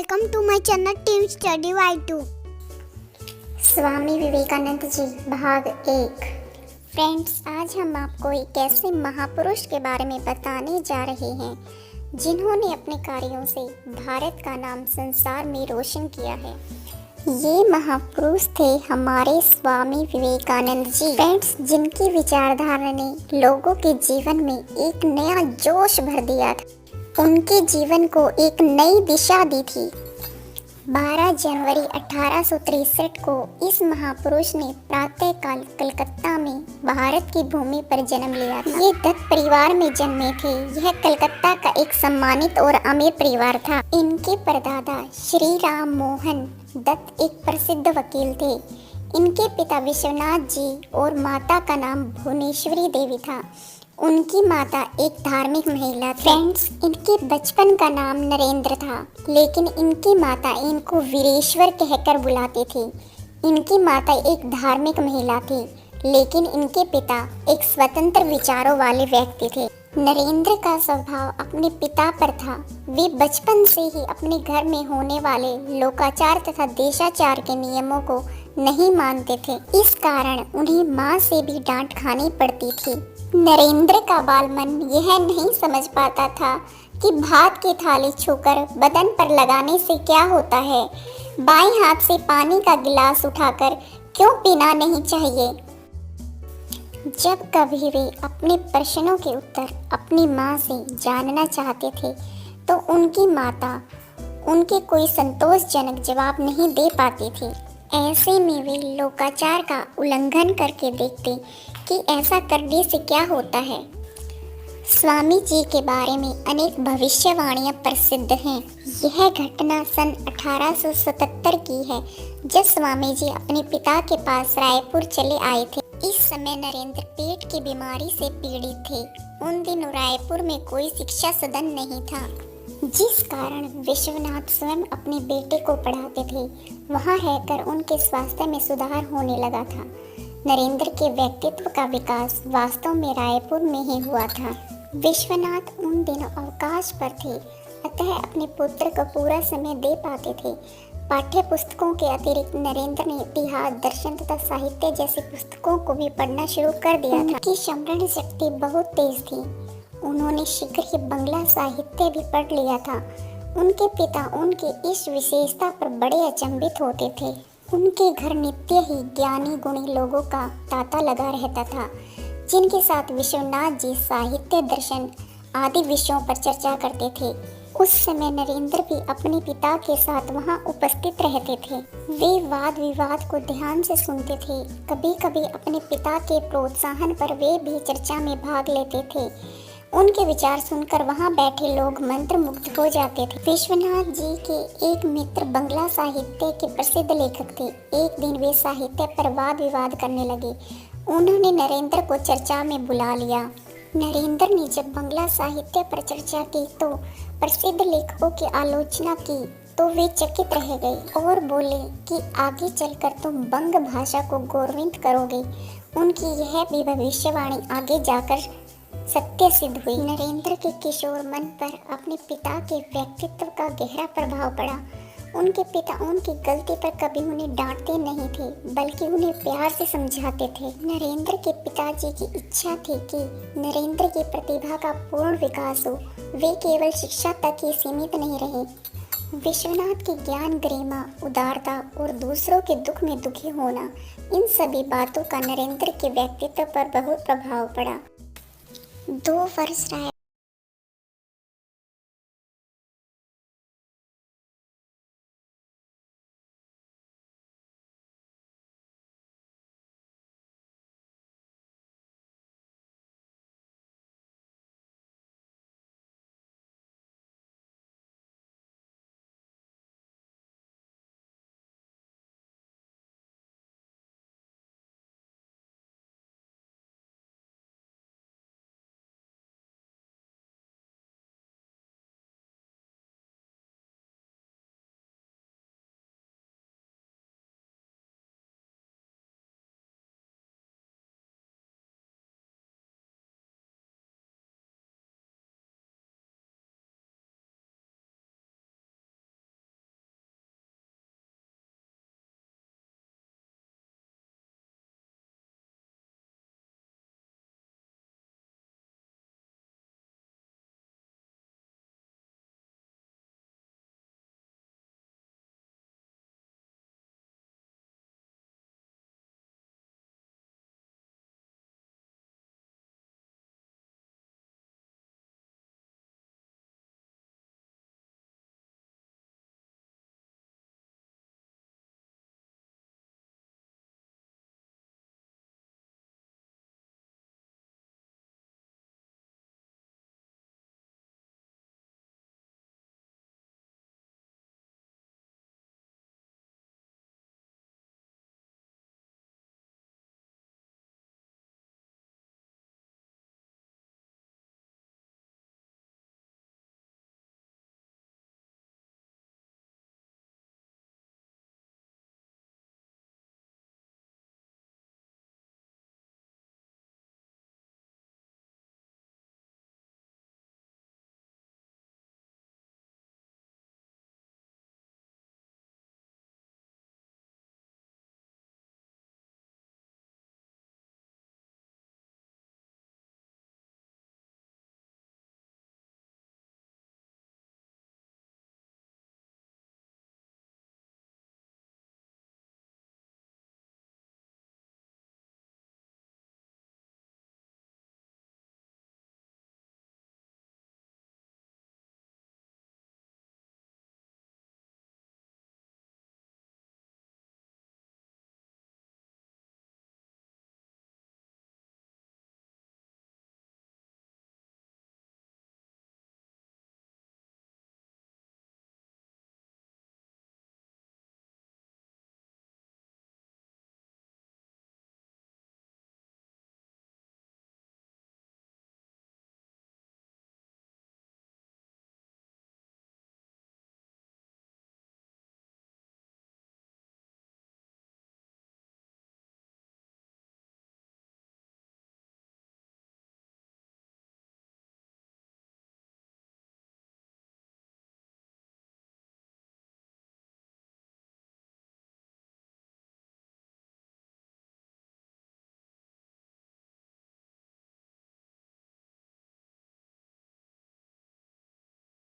Welcome to my channel team study Y2। Swami Vivekananda ji भाग 1। Friends, आज हम आपको एक ऐसे महापुरुष के बारे में बताने जा रहे हैं जिन्होंने अपने कार्यों से भारत का नाम संसार में रोशन किया है। ये महापुरुष थे हमारे स्वामी विवेकानंद जी। फ्रेंड्स, जिनकी विचारधारा ने लोगों के जीवन में एक नया जोश भर दिया था, उनके जीवन को एक नई दिशा दी थी। 12 जनवरी 1863 को इस महापुरुष ने प्रातःकाल कलकत्ता में भारत की भूमि पर जन्म लिया था। ये दत्त परिवार में जन्मे थे। यह कलकत्ता का एक सम्मानित और अमीर परिवार था। इनके परदादा श्री राम मोहन दत्त एक प्रसिद्ध वकील थे। इनके पिता विश्वनाथ जी और माता का नाम भुवनेश्वरी देवी था। उनकी माता एक धार्मिक महिला थी। फ्रेंड्स, इनके बचपन का नाम नरेंद्र था, लेकिन इनकी माता इनको वीरेश्वर कहकर बुलाती थी। इनकी माता एक धार्मिक महिला थी, लेकिन इनके पिता एक स्वतंत्र विचारों वाले व्यक्ति थे। नरेंद्र का स्वभाव अपने पिता पर था। वे बचपन से ही अपने घर में होने वाले लोकाचार तथा देशाचार के नियमों को नहीं मानते थे। इस कारण उन्हें माँ से भी डांट खानी पड़ती थी। नरेंद्र का बाल मन यह नहीं समझ पाता था कि भात की थाली छूकर बदन पर लगाने से क्या होता है, बाएं हाथ से पानी का गिलास उठाकर क्यों पीना नहीं चाहिए। जब कभी वे अपने प्रश्नों के उत्तर अपनी माँ से जानना चाहते थे, तो उनकी माता उनके कोई संतोषजनक जवाब नहीं दे पाती थी। ऐसे में वे लोकाचार का उल्लंघन करके देखते कि ऐसा करने से क्या होता है। स्वामी जी के बारे में अनेक भविष्यवाणियां प्रसिद्ध हैं। यह घटना सन 1877 की है, जब स्वामी जी अपने पिता के पास रायपुर चले आए थे। इस समय नरेंद्र पेट की बीमारी से पीड़ित थे। उन दिनों रायपुर में कोई शिक्षा सदन नहीं था, जिस कारण विश्वनाथ स्वयं अपने बेटे को पढ़ाते थे। वहां रहकर उनके स्वास्थ्य में सुधार होने लगा था। नरेंद्र के व्यक्तित्व का विकास वास्तव में रायपुर में ही हुआ था। विश्वनाथ उन दिनों अवकाश पर थे, अतः अपने पुत्र को पूरा समय दे पाते थे। पाठ्य पुस्तकों के अतिरिक्त नरेंद्र ने इतिहास, दर्शन तथा साहित्य जैसी पुस्तकों को भी पढ़ना शुरू कर दिया था। उनकी स्मरण शक्ति बहुत तेज थी। उन्होंने शीघ्र ही बंगला साहित्य भी पढ़ लिया था। उनके पिता उनकी इस विशेषता पर बड़े अचंभित होते थे। उनके घर नित्य ही ज्ञानी गुणी लोगों का तांता लगा रहता था, जिनके साथ विश्वनाथ जी साहित्य, दर्शन आदि विषयों पर चर्चा करते थे। उस समय नरेंद्र भी अपने पिता के साथ वहां उपस्थित रहते थे। वे वाद विवाद को ध्यान से सुनते थे। कभी कभी अपने पिता के प्रोत्साहन पर वे भी चर्चा में भाग लेते थे। उनके विचार सुनकर वहां बैठे लोग मंत्रमुग्ध हो जाते थे। विश्वनाथ जी के एक मित्र बंगला साहित्य के प्रसिद्ध लेखक थे। एक दिन वे साहित्य पर वाद विवाद करने लगे। उन्होंने नरेंद्र को चर्चा में बुला लिया। नरेंद्र ने जब बंगला साहित्य पर चर्चा की तो प्रसिद्ध लेखकों की आलोचना की, तो वे चकित रह गए और बोले कि आगे चलकर तुम बंग भाषा को गौरवित करोगे। उनकी यह भी भविष्यवाणी आगे जाकर सत्य सिद्ध हुई। नरेंद्र के किशोर मन पर अपने पिता के व्यक्तित्व का गहरा प्रभाव पड़ा। उनके पिता उनकी गलती पर कभी उन्हें डांटते नहीं थे, बल्कि उन्हें प्यार से समझाते थे। नरेंद्र के पिताजी की इच्छा थी कि नरेंद्र की प्रतिभा का पूर्ण विकास हो। वे केवल शिक्षा तक ही सीमित नहीं रहे। विश्वनाथ की ज्ञान, गरिमा, उदारता और दूसरों के दुख में दुखी होना, इन सभी बातों का नरेंद्र के व्यक्तित्व पर बहुत प्रभाव पड़ा। 2 वर्ष रायपुर